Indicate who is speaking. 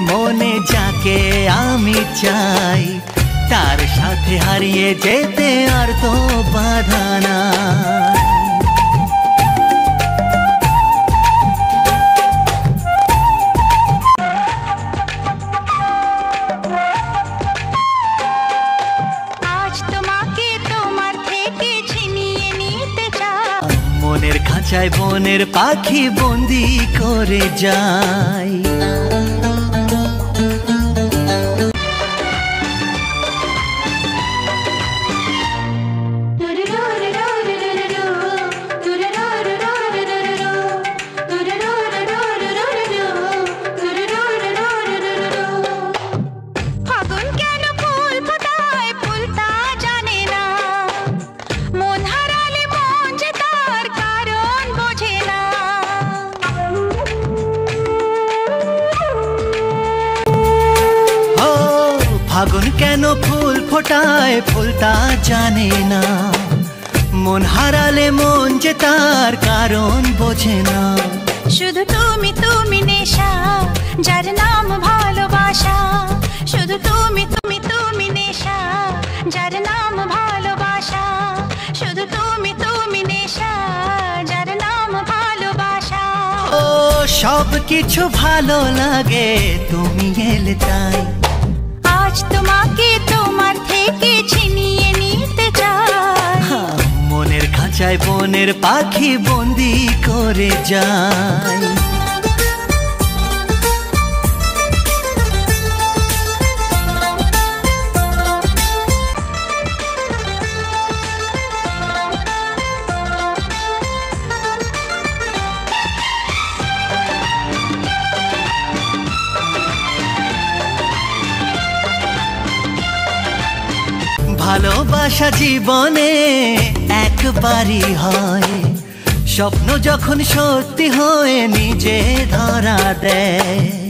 Speaker 1: মনে যাকে আমি চাই, তার সাথে হারিয়ে যেতে আর তো বাধা নাই। মনের খাঁচায় বনের পাখি বন্দি করে যায়। ফাগুন কেন ফুল ফোটায় ফুল তা জানে না, মন হারালে মন যে তার কারণ বোঝে না।
Speaker 2: শুধু তুমি তুমি নেশা, যার নাম ভালোবাসা। শুধু তুমি তুমি তুমি নেশা, যার নাম ভালোবাসা। শুধু তুমি তুমি নেশা, যার নাম ভালোবাসা।
Speaker 1: ও সব কিছু ভালো লাগে তুমি এলে তাই,
Speaker 2: আজ তোমাকে তোমার থেকে ছিনিয়ে নিতে চাই।
Speaker 1: মনের খাঁচায় বনের পাখি বন্দি করে যায়। ভালোবাসা জীবনে একবারই হয়, স্বপ্ন যখন সত্যি হয়ে নিজে ধরা দেয়।